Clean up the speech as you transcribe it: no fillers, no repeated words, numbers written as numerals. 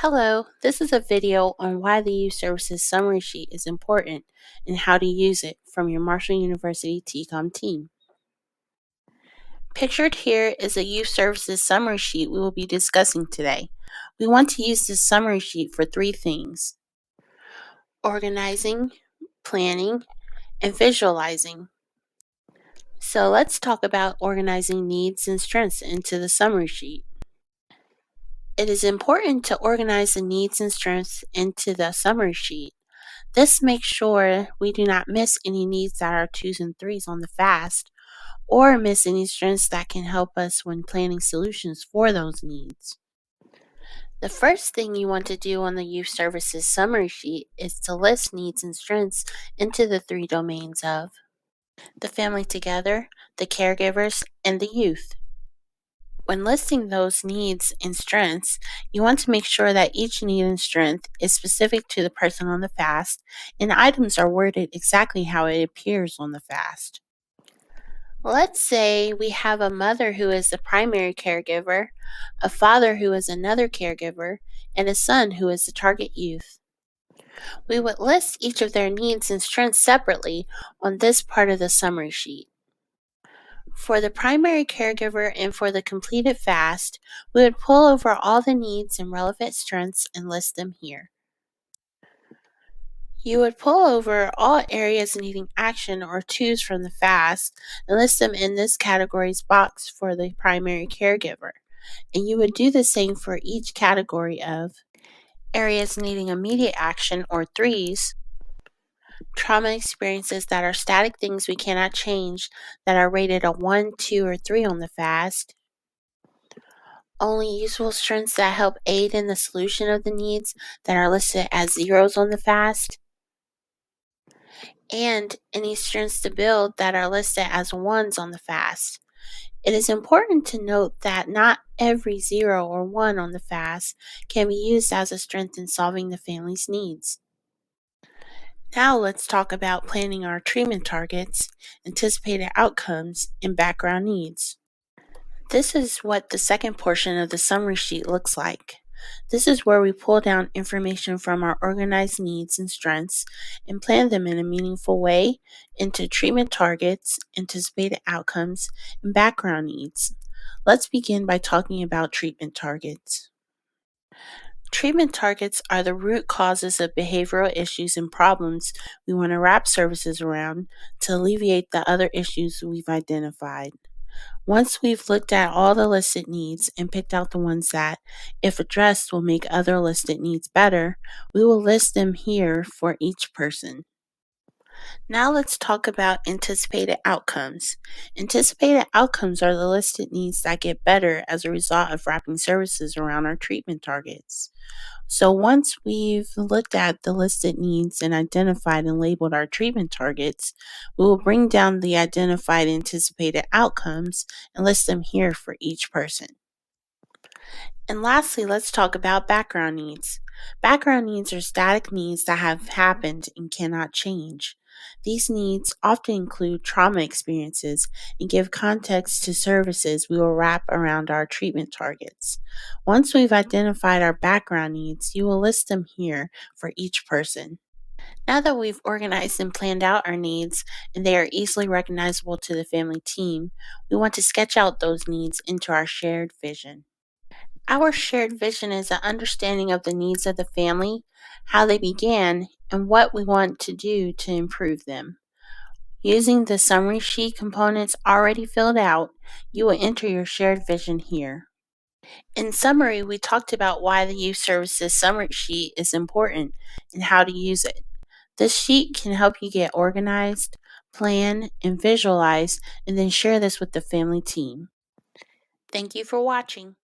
Hello, this is a video on why the Youth Services Summary Sheet is important and how to use it from your Marshall University TCOM team. Pictured here is a Youth Services Summary Sheet we will be discussing today. We want to use this summary sheet for three things: organizing, planning, and visualizing. So let's talk about organizing needs and strengths into the summary sheet. It is important to organize the needs and strengths into the summary sheet. This makes sure we do not miss any needs that are 2s and 3s on the FAST, or miss any strengths that can help us when planning solutions for those needs. The first thing you want to do on the Youth Services Summary Sheet is to list needs and strengths into the three domains of the family together, the caregivers, and the youth. When listing those needs and strengths, you want to make sure that each need and strength is specific to the person on the FAST, and items are worded exactly how it appears on the FAST. Let's say we have a mother who is the primary caregiver, a father who is another caregiver, and a son who is the target youth. We would list each of their needs and strengths separately on this part of the summary sheet. For the primary caregiver and for the completed FAST, we would pull over all the needs and relevant strengths and list them here. You would pull over all areas needing action or 2s from the FAST and list them in this categories box for the primary caregiver. And you would do the same for each category of areas needing immediate action or 3s, trauma experiences that are static things we cannot change that are rated a 1, 2, or 3 on the FAST, only useful strengths that help aid in the solution of the needs that are listed as 0s on the FAST, and any strengths to build that are listed as 1s on the FAST. It is important to note that not every 0 or 1 on the FAST can be used as a strength in solving the family's needs. Now let's talk about planning our treatment targets, anticipated outcomes, and background needs. This is what the second portion of the summary sheet looks like. This is where we pull down information from our organized needs and strengths and plan them in a meaningful way into treatment targets, anticipated outcomes, and background needs. Let's begin by talking about treatment targets. Treatment targets are the root causes of behavioral issues and problems we want to wrap services around to alleviate the other issues we've identified. Once we've looked at all the listed needs and picked out the ones that, if addressed, will make other listed needs better, we will list them here for each person. Now let's talk about anticipated outcomes. Anticipated outcomes are the listed needs that get better as a result of wrapping services around our treatment targets. So once we've looked at the listed needs and identified and labeled our treatment targets, we will bring down the identified anticipated outcomes and list them here for each person. And lastly, let's talk about background needs. Background needs are static needs that have happened and cannot change. These needs often include trauma experiences and give context to services we will wrap around our treatment targets. Once we've identified our background needs, you will list them here for each person. Now that we've organized and planned out our needs and they are easily recognizable to the family team, we want to sketch out those needs into our shared vision. Our shared vision is an understanding of the needs of the family, how they began, and what we want to do to improve them. Using the summary sheet components already filled out, you will enter your shared vision here. In summary, we talked about why the Youth Services Summary Sheet is important and how to use it. This sheet can help you get organized, plan, and visualize, and then share this with the family team. Thank you for watching.